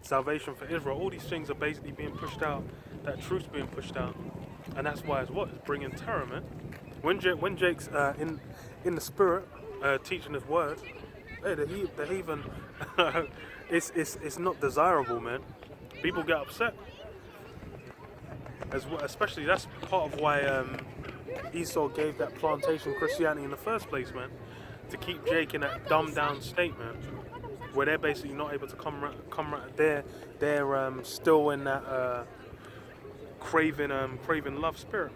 salvation for Israel. All these things are basically being pushed out. That truth's being pushed out, and that's why it's bringing terror, man. When Jake's in the spirit teaching his word, hey, the heathen, it's not desirable, man. People get upset, especially that's part of why Esau gave that plantation Christianity in the first place, man, to keep Jake in that dumbed down state, man, where they're basically not able to come right. They're still in that craving love spirit,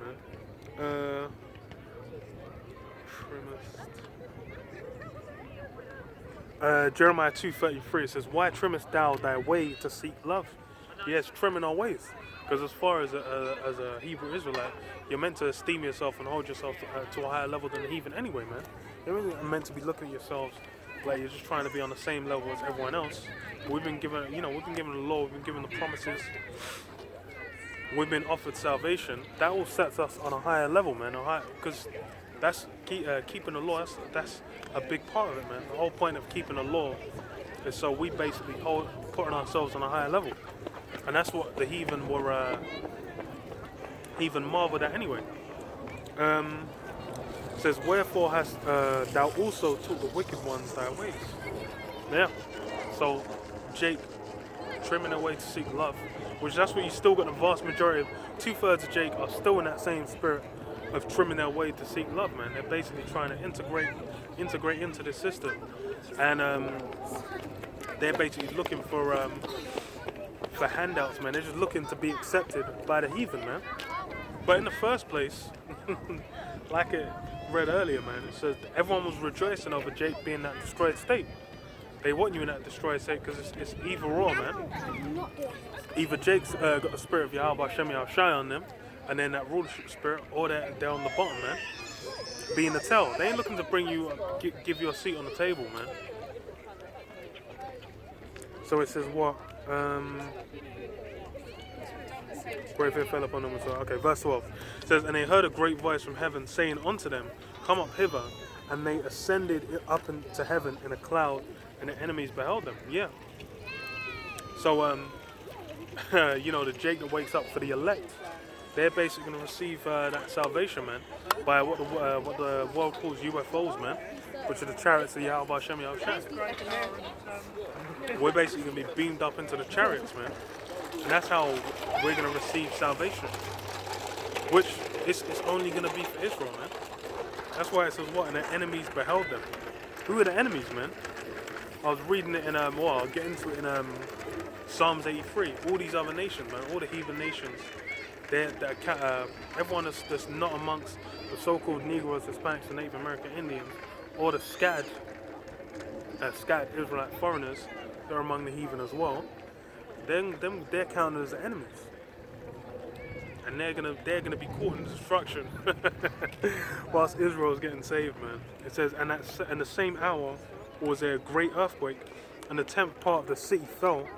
man. Jeremiah 2:33 says, "Why trimmest thou thy way to seek love?" Yes, trimming our ways. Because as far as a Hebrew Israelite, you're meant to esteem yourself and hold yourself to a higher level than the heathen anyway, man. You're really meant to be looking at yourselves like you're just trying to be on the same level as everyone else. We've been given the law, we've been given the promises, we've been offered salvation. That all sets us on a higher level, man. Because that's keeping the law. That's a big part of it, man. The whole point of keeping the law is so we basically putting ourselves on a higher level. And that's what the heathen were marveled at anyway. It says, "Wherefore hast thou also taught the wicked ones thy ways?" Yeah. So Jake trimming their way to seek love, which that's what you still got. The vast majority of 2/3 of Jake are still in that same spirit of trimming their way to seek love, man. They're basically trying to integrate into the system, and they're basically looking for handouts, man. They're just looking to be accepted by the heathen, man. But in the first place, like it read earlier, man, it says everyone was rejoicing over Jake being in that destroyed state. They want you in that destroyed state because it's either or, man. Either Jake's got the spirit of Yahweh Hashem Yahushai on them, and then that rulership spirit, or they're on the bottom, man. Being the tail. They ain't looking to bring you, give you a seat on the table, man. So it says what? Great fear fell upon them as well. Okay, verse 12. It says, "And they heard a great voice from heaven saying unto them, Come up hither. And they ascended up into heaven in a cloud, and the enemies beheld them." Yeah. So, the Jake that wakes up for the elect, they're basically going to receive that salvation, man, by what the world calls UFOs, man, which are the chariots of Yahweh Hashem Yahushua. We're basically going to be beamed up into the chariots, man. And that's how we're going to receive salvation. Which it's only going to be for Israel, man. That's why it says what? And the enemies beheld them. Who are the enemies, man? I was reading it in, I'll get into it in Psalms 83. All these other nations, man, all the heathen nations, everyone that's not amongst the so-called Negroes, Hispanics, and Native American Indians, or the scattered Israelite foreigners that are among the heathen as well. They're counted as the enemies, and they're gonna be caught in destruction, whilst Israel is getting saved, man. It says, and in the same hour was there a great earthquake, and the 10th part of the city fell,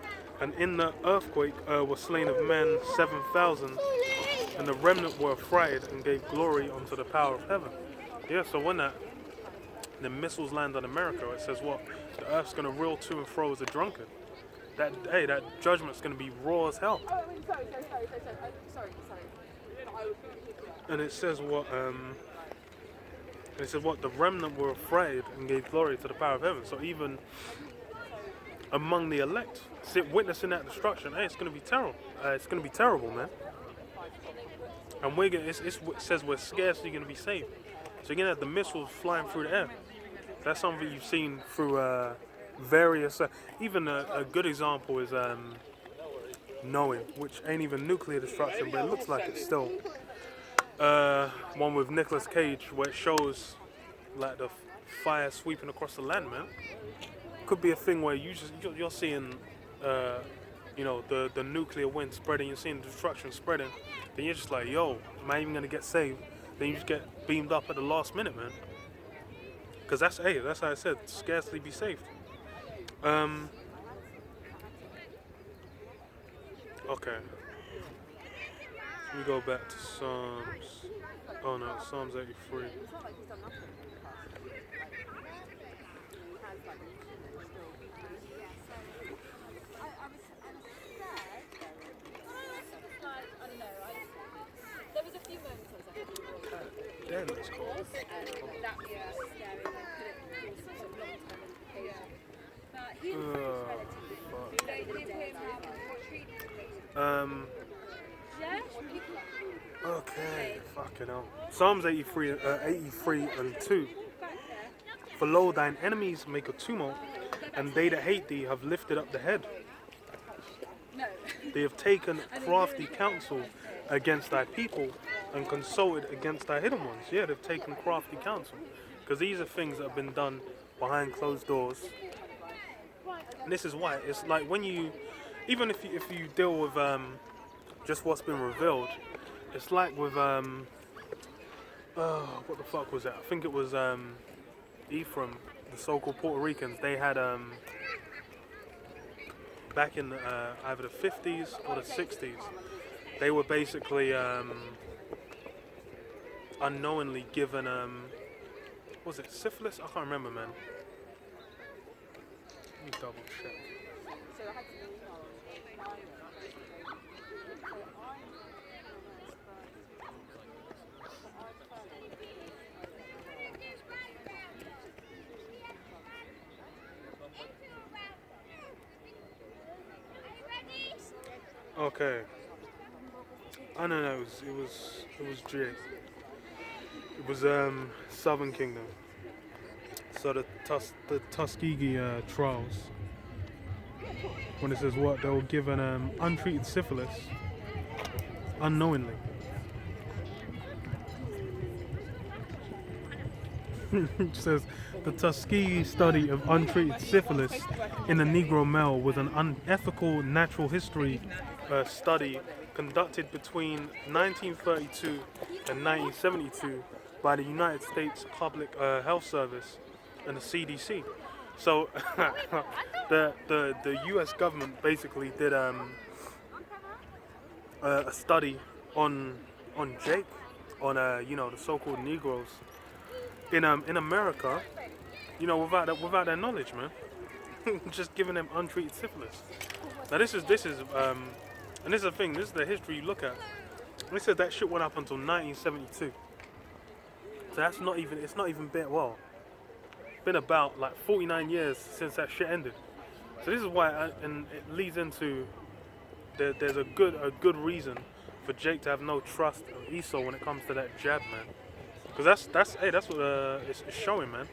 and in the earthquake were slain of men 7,000, and the remnant were affrighted and gave glory unto the power of heaven. Yeah. So when the missiles land on America, it says what? The earth's gonna reel to and fro as a drunkard. That judgment's going to be raw as hell. And it says what? The remnant were afraid and gave glory to the power of heaven. So even among the elect, witnessing that destruction, it's going to be terrible. It's going to be terrible, man. And it says we're scarcely going to be saved. So you're going to have the missiles flying through the air. That's something you've seen through. Various, even a good example is Knowing, which ain't even nuclear destruction, but it looks like it's still. One with Nicolas Cage, where it shows like the fire sweeping across the land, man. Could be a thing where you're seeing, the nuclear wind spreading, you're seeing the destruction spreading, then you're just like, yo, am I even gonna get saved? Then you just get beamed up at the last minute, man. Because that's how I said, scarcely be saved. Okay. We go back to Psalms. Oh no, Psalms 83. end. It's called. Um. Okay. Fucking hell. Psalms 83 and 2. For lo, thine enemies make a tumult, and they that hate thee have lifted up the head. They have taken crafty counsel against thy people and consulted against thy hidden ones. Yeah, they've taken crafty counsel. Because these are things that have been done behind closed doors. And this is why. It's like when you, even if you deal with just what's been revealed, it's like with, what the fuck was that? I think it was Ephraim, the so-called Puerto Ricans. They had, back in either the 50s or the 60s, they were basically unknowingly given, was it syphilis? I can't remember, man. Let me double check. Okay. I don't know. It was G. It was Southern Kingdom. So the Tuskegee trials. When it says what, they were given untreated syphilis unknowingly. It says the Tuskegee study of untreated syphilis in the Negro male was an unethical natural history study conducted between 1932 and 1972 by the United States Public Health Service and the CDC. So the U.S. government basically did a study on Jake, on the so-called Negroes in America, without their knowledge, man. Just giving them untreated syphilis. Now this is and this is the thing. This is the history you look at. They said that shit went up until 1972. So that's not even. It's not even been been about like 49 years since that shit ended. So this is why, and it leads into there's a good reason for Jake to have no trust of Esau when it comes to that jab, man. Because that's what it's showing, man.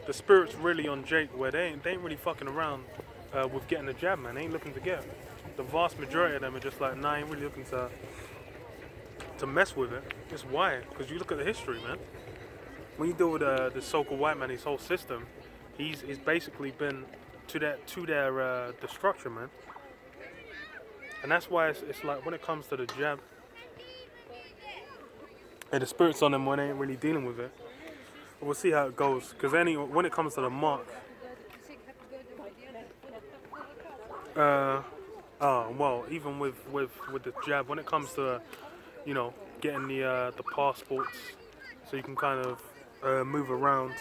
The spirit's really on Jake, where they ain't really fucking around with getting the jab, man. They ain't looking to get it. The vast majority of them are just like, nah, I ain't really looking to mess with it. It's why? Because you look at the history, man. When you deal with the so-called white man, his whole system, he's basically been to their destruction, man. And that's why it's like when it comes to the jab, and the spirits on them when they ain't really dealing with it. We'll see how it goes. Because when it comes to the mark, even with the jab, when it comes to getting the passports, so you can kind of move around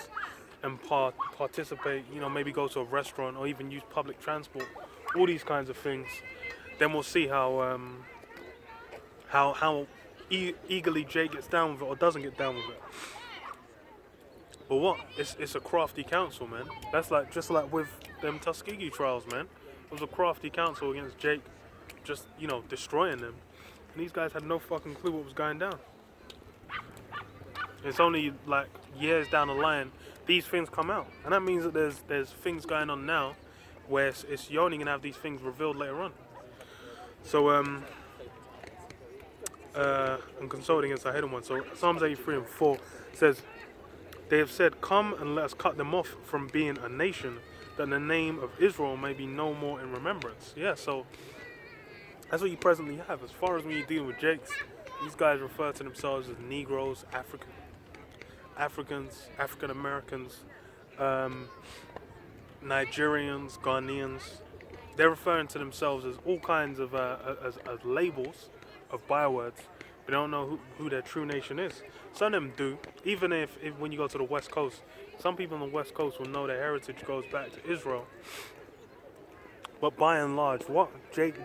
and participate, maybe go to a restaurant or even use public transport, all these kinds of things, then we'll see how eagerly Jay gets down with it or doesn't get down with it. But what? It's a crafty council, man. That's just like with them Tuskegee trials, man. It was a crafty council against Jake, just destroying them, and these guys had no fucking clue what was going down. It's only like years down the line these things come out, and that means that there's things going on now where you're only gonna have these things revealed later on. So and consulting against our hidden one. So Psalms 83 and 4 says, they have said, come and let us cut them off from being a nation, that the name of Israel may be no more in remembrance. Yeah, so that's what you presently have. As far as when you're dealing with Jakes, these guys refer to themselves as Negroes, Africans, African Americans, Nigerians, Ghanaians. They're referring to themselves as all kinds of as labels of bywords. We don't know who their true nation is. Some of them do. Even if when you go to the West Coast, some people on the West Coast will know their heritage goes back to Israel. But by and large, what Jake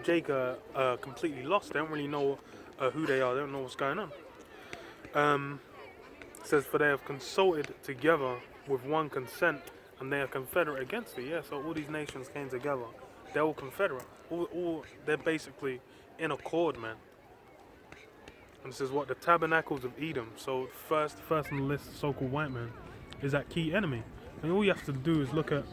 completely lost. They don't really know who they are. They don't know what's going on. It says, for they have consulted together with one consent, and they are confederate against it. Yeah, so all these nations came together. They're all confederate. They're basically in accord, man. And this is what the tabernacles of Edom. So first on the list, so-called white man, is that key enemy. And all you have to do is look at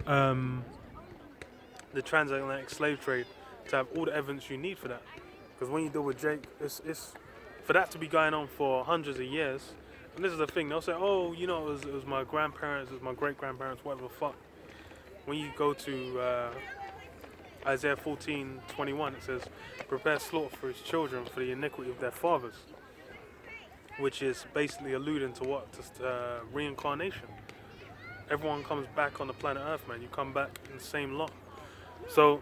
the transatlantic slave trade to have all the evidence you need for that. Because when you deal with Jake, it's for that to be going on for hundreds of years. And this is the thing, they'll say, oh, you know, it was my grandparents, it was my great-grandparents, whatever the fuck. When you go to Isaiah 14:21, it says, prepare slaughter for his children for the iniquity of their fathers. Which is basically alluding to what? To reincarnation. Everyone comes back on the planet Earth, man. You come back in the same lot. So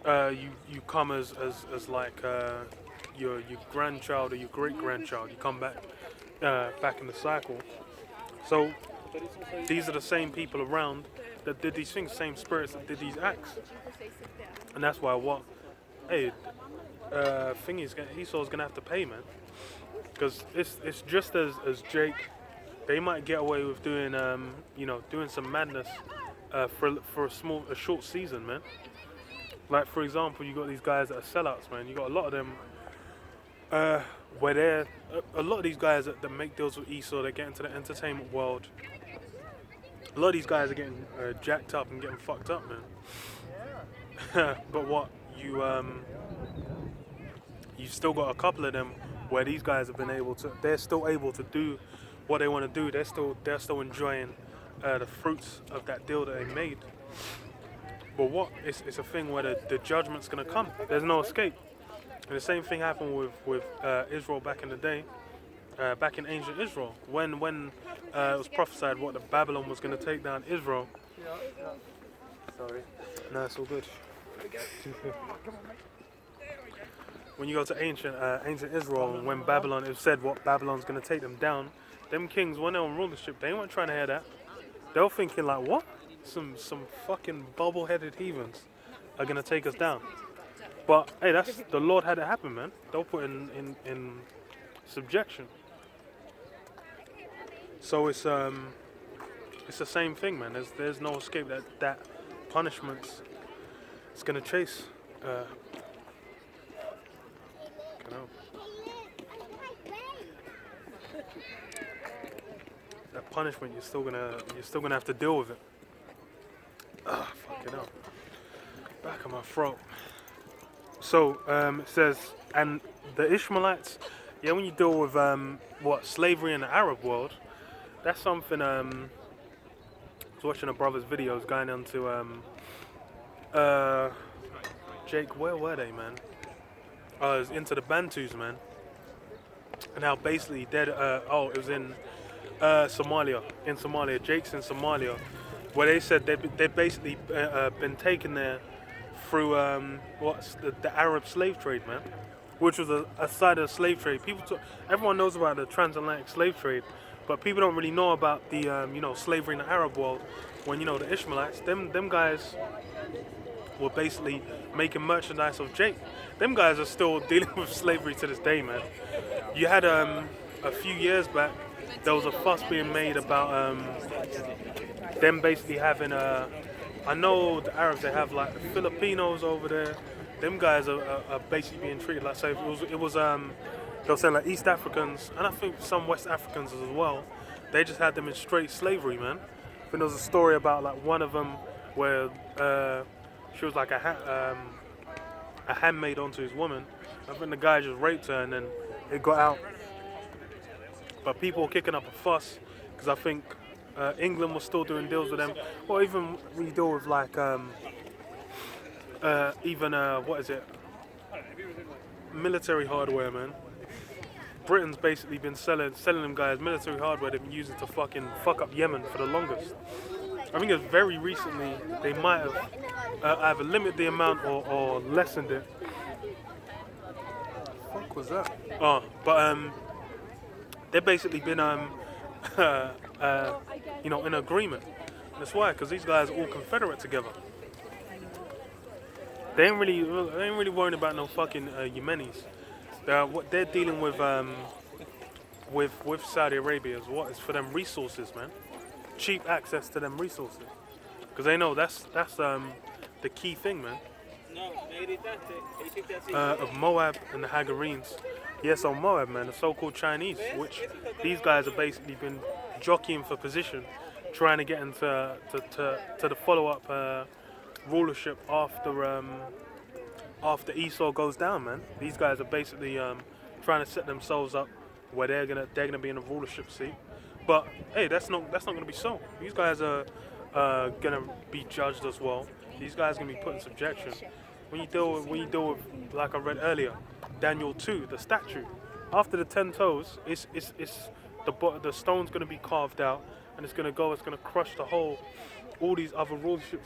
you come as like your grandchild or your great-grandchild. You come back in the cycle. So these are the same people around that did these things, same spirits that did these acts. And that's why Esau's gonna have to pay, man. Because it's just as Jake, they might get away with doing doing some madness for a short season, man. Like, for example, you got these guys that are sellouts, man. You got a lot of them where they're a lot of these guys that make deals with Esau. They get into the entertainment world. A lot of these guys are getting jacked up and getting fucked up, man. But what you still got a couple of them where these guys have been able to. They're still able to do what they want to do. They're still enjoying the fruits of that deal that they made. But it's a thing where the judgment's gonna come. There's no escape. And the same thing happened with Israel back in the day, back in ancient Israel, when it was prophesied what the Babylon was gonna take down Israel. Sorry, no, it's all good. When you go to ancient Israel, when Babylon, it said what Babylon's gonna take them down. Them kings, when they were on rulership, they weren't trying to hear that. They were thinking like, what? Some fucking bubble-headed heathens are gonna take us down. But hey, that's the Lord had it happen, man. They'll put in subjection. So it's the same thing, man. There's no escape. That punishment's it's gonna chase. That punishment, you're still gonna have to deal with it. Ah, fucking hell. Back of my throat. So it says, and the Ishmaelites, yeah, when you deal with slavery in the Arab world, that's something. I was watching a brother's videos going into Jake, where were they, man? I was into the Bantus, man. And how basically it was in Somalia. In Somalia, Jake's in Somalia, where they said they've basically been taken there through the Arab slave trade, man, which was a side of the slave trade. Everyone knows about the transatlantic slave trade, but people don't really know about the slavery in the Arab world. When the Ishmaelites, them guys were basically making merchandise of Jake. Them guys are still dealing with slavery to this day, man. You had a few years back, there was a fuss being made about them basically having I know the Arabs, they have like the Filipinos over there. Them guys are basically being treated like slaves. It was they were saying like East Africans, and I think some West Africans as well. They just had them in straight slavery, man. I think there was a story about like one of them where she was like a handmaid onto his woman. I think the guy just raped her and then it got out. But people were kicking up a fuss because I think England was still doing deals with them. Or even we deal with like military hardware, man. Britain's basically been selling them guys military hardware they've been using to fucking fuck up Yemen for the longest. I think it's very recently they might have either limited the amount or lessened it. What the fuck was that? Oh, but they've basically been in agreement. That's why, because these guys are all confederate together. They ain't really worrying about no fucking Yemenis. They're dealing with with Saudi Arabia is what? It's for them resources, man. Cheap access to them resources. Because they know that's the key thing, man. Of Moab and the Hagarenes. Yes, on Moab, man, the so-called Chinese, which these guys have basically been jockeying for position, trying to get into to the follow-up rulership after Esau goes down, man. These guys are basically trying to set themselves up where they're gonna be in a rulership seat. But hey, that's not gonna be so. These guys are gonna be judged as well. These guys are gonna be put in subjection. When you deal with, like I read earlier, Daniel 2, the statue. After the 10 toes, it's the stone's gonna be carved out, and it's gonna crush all these other rulership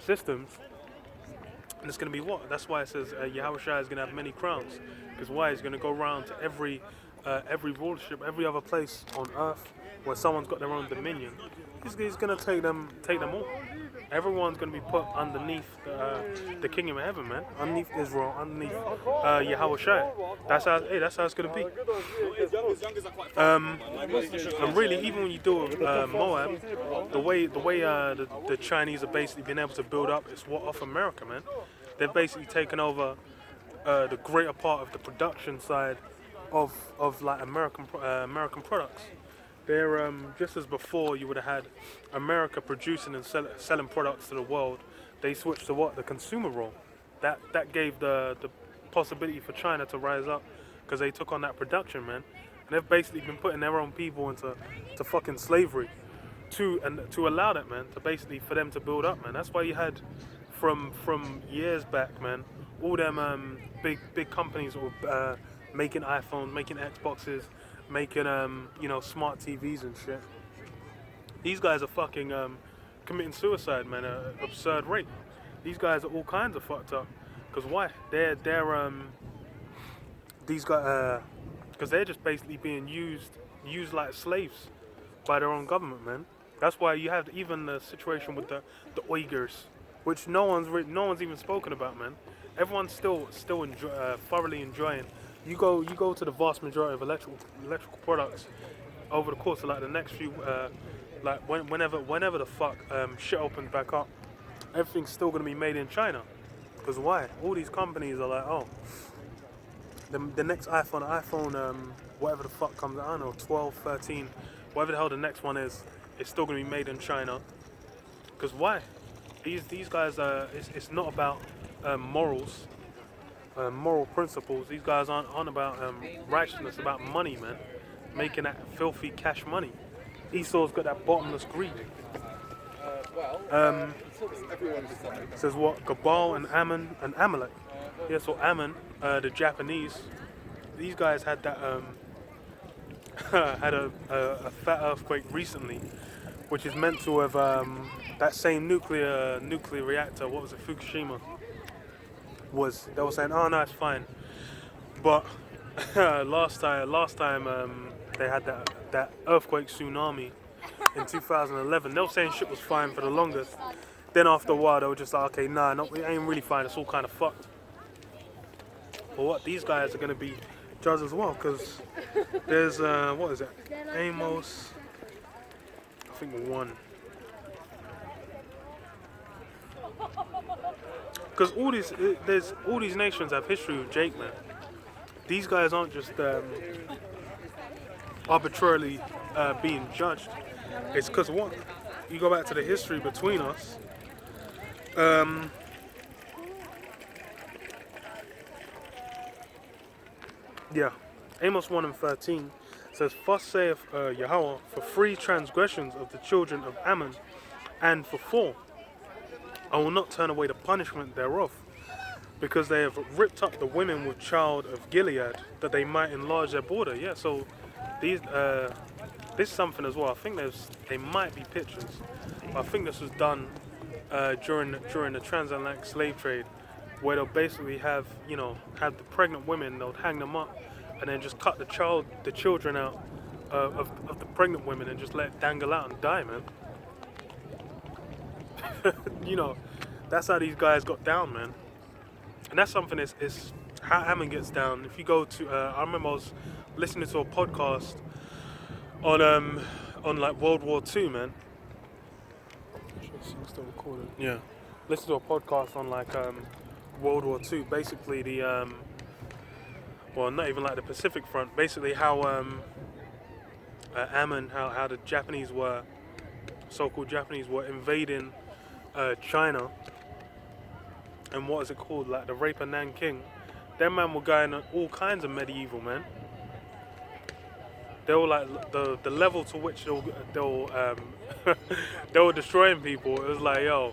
systems. And it's going to be what? That's why it says Yahushua is going to have many crowns. Because why? He's going to go around to every rulership, every other place on earth where someone's got their own dominion. He's going to take them all. Everyone's going to be put underneath the kingdom of heaven, man. Underneath Israel, underneath Yahushua. That's how it's going to be. And really, even when you do Moab, the way the Chinese have basically been able to build up is what off America, man. They've basically taken over the greater part of the production side of like American products. They're just as before you would have had America producing and selling products to the world. They switched to what? The consumer role. That gave the possibility for China to rise up because they took on that production, man. And they've basically been putting their own people into fucking slavery to allow that, man. To basically for them to build up, man. That's why you had from years back, man. All them big companies were making iPhones, making Xboxes, making smart TVs and shit. These guys are fucking committing suicide, man, at an absurd rate. These guys are all kinds of fucked up. Cause why? They're these guys because they're just basically being used like slaves by their own government, man. That's why you have even the situation with the Uyghurs, which no one's even spoken about, man. Everyone's still thoroughly enjoying. You go to the vast majority of electrical products over the course of like the next few whenever the fuck shit opens back up, everything's still gonna be made in China. Because why? All these companies are like, oh, the next iPhone whatever the fuck comes out, I don't know, 12, 13, whatever the hell the next one is, it's still gonna be made in China. Because why? These guys it's not about morals. Moral principles. These guys aren't about righteousness, about money, man. Making that filthy cash money. Esau's got that bottomless greed. Says what? Gabal and Ammon and Amalek. Yeah, so Ammon, the Japanese, these guys had that had a fat earthquake recently, which is meant to have that same nuclear reactor. What was it? Fukushima. They were saying, oh no, it's fine, but last time they had that earthquake tsunami in 2011. They were saying shit was fine for the longest. Then after a while, they were just like, okay, nah, no, it ain't really fine. It's all kind of fucked. But what? These guys are gonna be judged as well, because there's what is it? Amos, I think 1. Because all these nations have history with Jake, man. These guys aren't just arbitrarily being judged. It's because what? You go back to the history between us. Yeah, Amos 1 and 13 says, "Thus saith Yahweh, for 3 transgressions of the children of Ammon, and for 4. I will not turn away the punishment thereof, because they have ripped up the women with child of Gilead, that they might enlarge their border." Yeah, so this is something as well. I think they might be pictures, but I think this was done during the transatlantic slave trade, where they'll basically have the pregnant women, they'll hang them up, and then just cut the children out of the pregnant women and just let it dangle out and die, man. That's how these guys got down, man. And that's something that's how Ammon gets down. If you go to, I remember I was listening to a podcast on like World War Two, man. Still recording. Yeah, listen to a podcast on like World War Two. Basically the well, not even like the Pacific Front. Basically how Ammon, how the Japanese were, so-called Japanese were invading China, and what is it called, like the Rape of Nanking. Them man were going all kinds of medieval, man. They were like the level to which they'll they were destroying people. It was like, yo,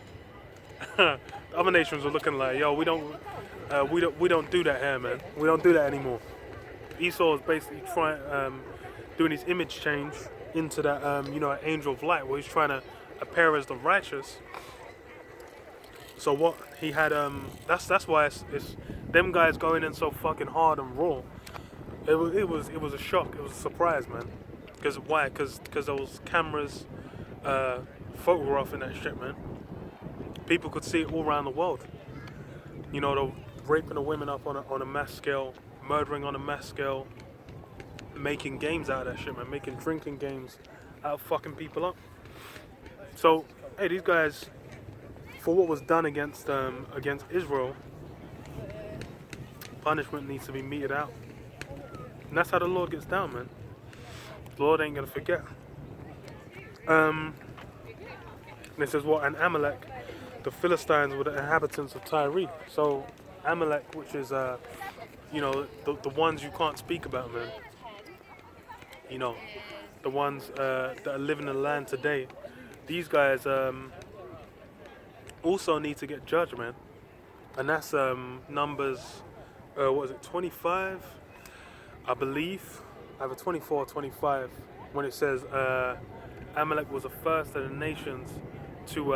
other nations were looking like, yo, we don't do that here, man. We don't do that anymore. Esau was basically trying doing his image change into that an angel of light, where he's trying to appear as the righteous. So what he had that's why it's them guys going in so fucking hard and raw. It was a shock. It was a surprise, man. Because why? Because there was cameras photographing that shit, man. People could see it all around the world. You know, the raping the women up on a mass scale, murdering on a mass scale, making games out of that shit, man. Making drinking games out of fucking people up. So, hey, these guys, for what was done against Israel, punishment needs to be meted out. And that's how the Lord gets down, man. The Lord ain't gonna forget. This is what, and Amalek, the Philistines were the inhabitants of Tyre. So Amalek, which is the ones you can't speak about, man. You know, the ones that are living in the land today. These guys also need to get judged, man. And that's Numbers, what is it, 25? I believe, either 24 or 25, when it says Amalek was the first of the nations to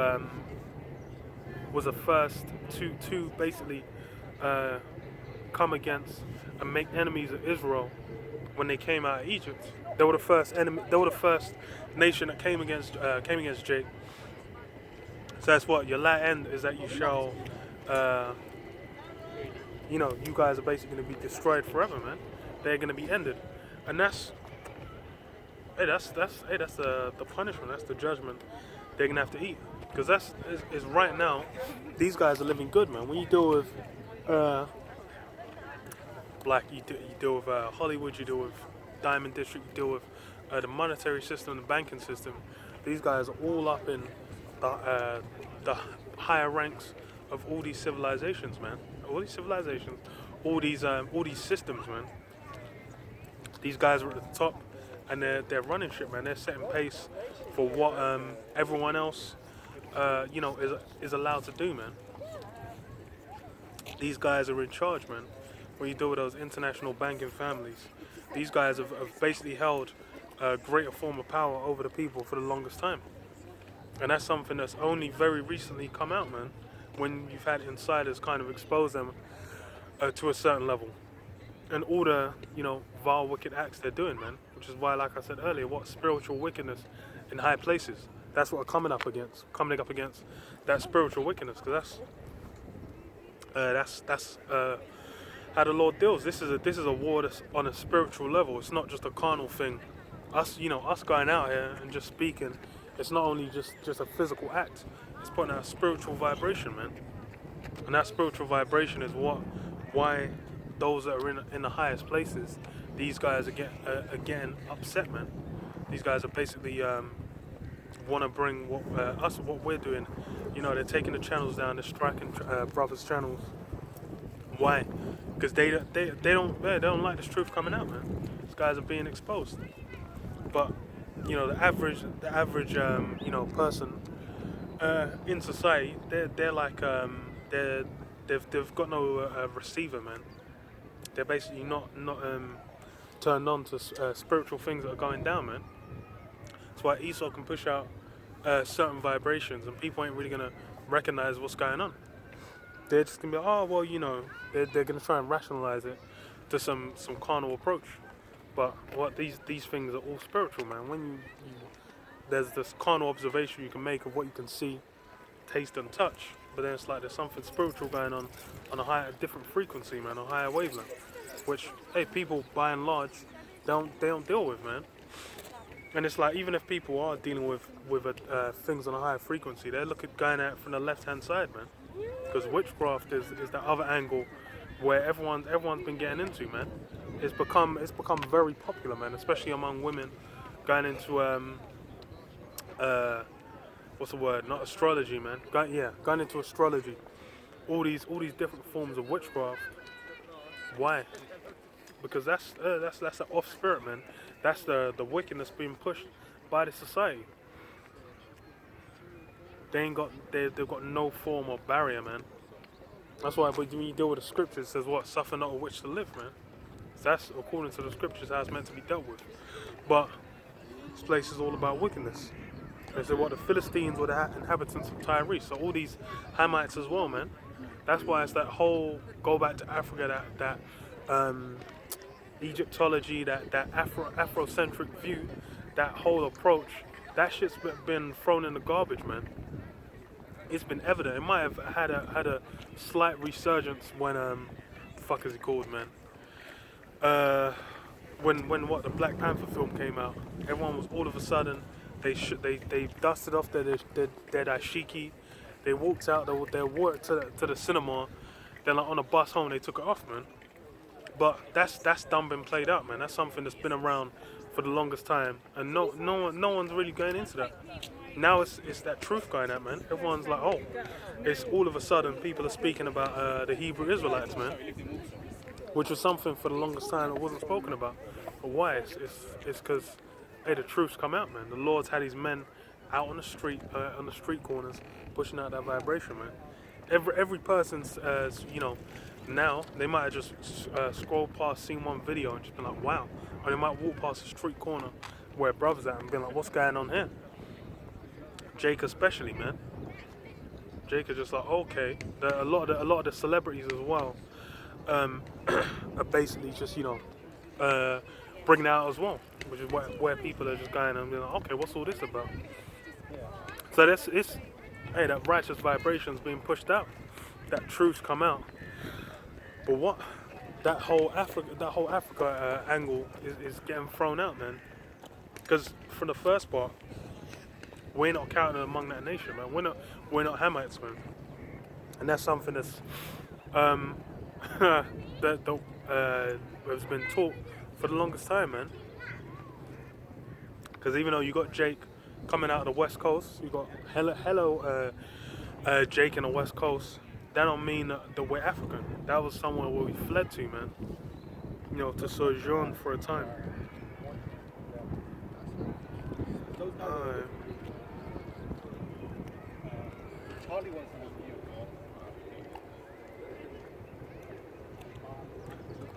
basically come against and make enemies of Israel when they came out of Egypt. They were the first enemy. They were the first nation that came against Jake. So that's what your latter end is, that you shall, you guys are basically going to be destroyed forever, man. They're going to be ended, and that's the punishment. That's the judgment they're going to have to eat, because that's right now. These guys are living good, man. When you deal with you deal with Hollywood, you deal with Diamond District, you deal with the monetary system, the banking system. These guys are all up in the higher ranks of all these civilizations, man. All these civilizations, all these systems, man. These guys are at the top, and they're running shit, man. They're setting pace for what everyone else, is allowed to do, man. These guys are in charge, man. When you deal with those international banking families, these guys have basically held a greater form of power over the people for the longest time. And that's something that's only very recently come out, man, when you've had insiders kind of expose them to a certain level. And all the, vile, wicked acts they're doing, man. Which is why, like I said earlier, what spiritual wickedness in high places. That's what we're coming up against that spiritual wickedness, because that's how the Lord deals. This is a war that's on a spiritual level. It's not just a carnal thing. Us going out here and just speaking. It's not only just a physical act. It's putting out a spiritual vibration, man. And that spiritual vibration is why those that are in the highest places, these guys are getting upset, man. These guys are basically want to bring what we're doing. They're taking the channels down, they're striking brothers' channels. Why? Because they don't like this truth coming out, man. These guys are being exposed. But the average person in society, they're like they've got no receiver, man. They're basically not turned on to spiritual things that are going down, man. That's why Esau can push out certain vibrations, and people ain't really gonna recognize what's going on. They're just gonna be, oh well, they're gonna try and rationalize it to some carnal approach. But what these things are all spiritual, man. When there's this carnal observation you can make of what you can see, taste, and touch. but then it's like there's something spiritual going on a different frequency, man, a higher wavelength, which hey, people by and large they don't deal with, man. And it's like even if people are dealing with things on a higher frequency, they look at going at it from the left hand side, man, because witchcraft is that other angle where everyone's been getting into, man. It's become very popular, man, especially among women, going into what's the word? Not astrology, man. Going into astrology. All these different forms of witchcraft. Why? Because that's the off spirit, man. That's the wickedness being pushed by the society. They've got no form of barrier, man. That's why when you deal with the scriptures, it says what? Suffer not a witch to live, man. So that's according to the scriptures how it's meant to be dealt with. But this place is all about wickedness. They say what? The Philistines were the inhabitants of Tyre. So all these Hamites as well, man. That's why it's that whole go back to Africa, that Egyptology, that Afrocentric view, that whole approach. That shit's been thrown in the garbage, man. It's been evident. It might have had a slight resurgence when fuck is it called, man? When the Black Panther film came out, everyone was all of a sudden they dusted off their dashiki, they walked out, they walked to the cinema, then like on a bus home they took it off, man. But that's done been played out, man. That's something that's been around for the longest time, and no one's really going into that. Now it's that truth going out, man. Everyone's like, oh, it's all of a sudden people are speaking about the Hebrew Israelites, man, which was something for the longest time that wasn't spoken about. But why? It's because hey, the truth's come out, man. The Lord's had his men out on the street corners, pushing out that vibration, man. Every person's, now they might have just scrolled past, seen one video, and just been like, wow. Or they might walk past the street corner where brother's at and be like, what's going on here? Jake especially, man. Jake is just like, okay. A lot of the celebrities as well are basically just bringing it out as well, which is where people are just going and being like, okay, what's all this about? So that righteous vibration's being pushed out, that truth's come out. But what? That whole Africa angle is getting thrown out, man. Because from the first part, we're not counted among that nation, man. We're not Hamites, man. And that's something that's has been taught for the longest time, man. Because even though you got Jake coming out of the West Coast, you got hello Jake in the West Coast. That don't mean that we're African. That was somewhere where we fled to, man. To sojourn for a time.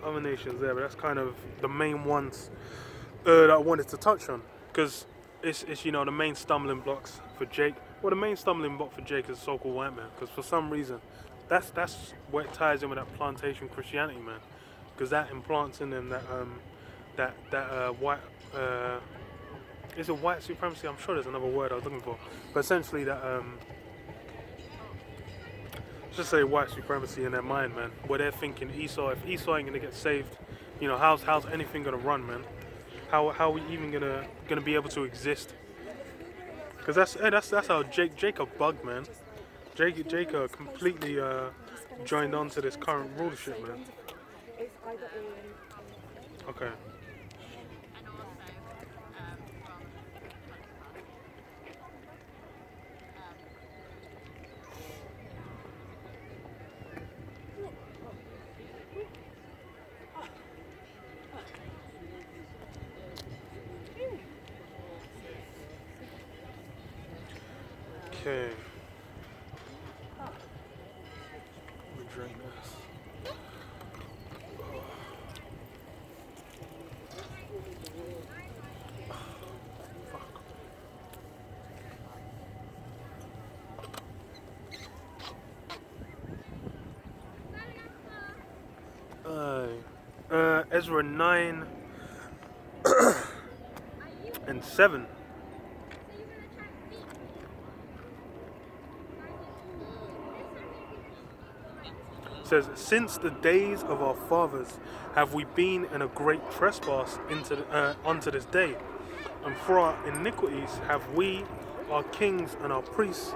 Other nations there, but that's kind of the main ones that I wanted to touch on, because it's the main stumbling blocks for Jake. Well, the main stumbling block for Jake is the so-called white man, because for some reason that's what ties in with that plantation Christianity, man, because that implants in them that white is it white supremacy? I'm sure there's another word I was looking for, but essentially that just say white supremacy in their mind, man, where they're thinking Esau. If Esau ain't gonna get saved, how's anything gonna run, man? How are we even gonna be able to exist? Because that's how Jacob bugged, man. Jacob completely joined on to this current rulership, man. Okay. Okay. Let me drink this. Ezra 9 and 7. says, since the days of our fathers have we been in a great trespass unto this day, and for our iniquities have we, our kings and our priests,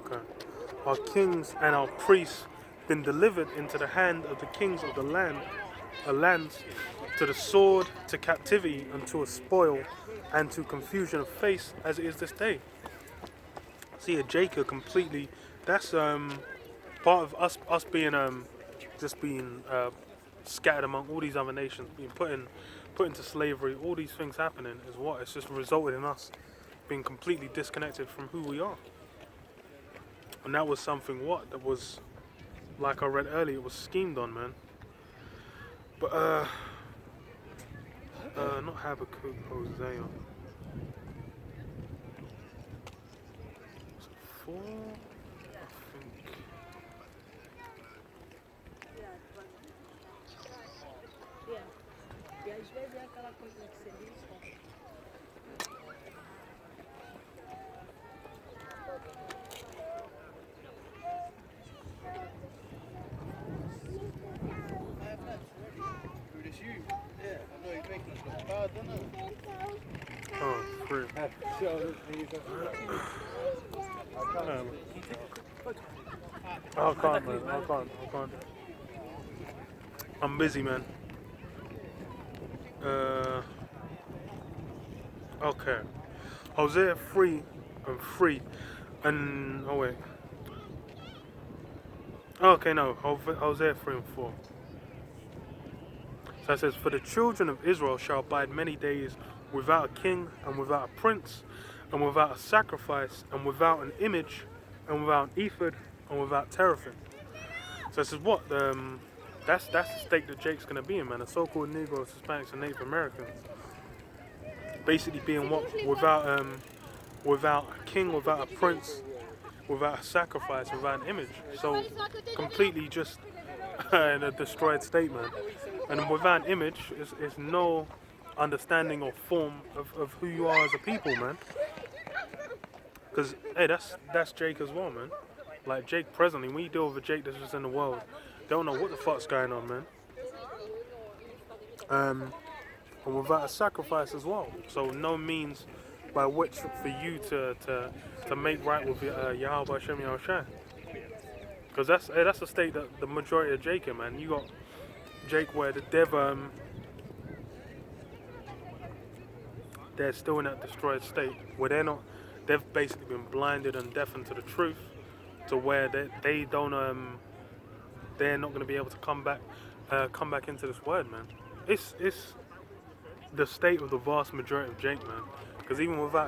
okay, our kings and our priests been delivered into the hand of the kings of the lands, to the sword, to captivity, and to a spoil, and to confusion of face, as it is this day. See, Jacob completely. That's part of us being just being scattered among all these other nations, being put into slavery. All these things happening is what it's just resulted in us being completely disconnected from who we are. And that was something that was, like I read earlier, it was schemed on, man. But not Habakkuk, Hosea. 4, I think. E às vezes é aquela coisa que você diz, Oh, free. I can't, man. I can't. I'm busy, man. Okay. Hosea 3 and 3. And, oh wait. Okay, no. Hosea 3 and 4. So it says, for the children of Israel shall abide many days without a king, and without a prince, and without a sacrifice, and without an image, and without an ephod, and without teraphim. So it says what? That's the state that Jake's gonna be in, man. The so-called Negroes, Hispanics, and Native Americans, basically being what? Without a king, without a prince, without a sacrifice, without an image. So completely just in a destroyed state, man. And without an image, is no understanding or form of who you are as a people, man. Because hey, that's Jake as well, man. Like Jake presently, when you deal with a Jake that's just in the world, they don't know what the fuck's going on, man. And without a sacrifice as well. So no means by which for you to make right with Yahweh Hashem Yahushua. Because that's the state that the majority of Jake in, man. You got Jake where they're still in that destroyed state where they've basically been blinded and deafened to the truth, to where they don't they're not going to be able to come back into this word, man. It's the state of the vast majority of Jake, man. Because even without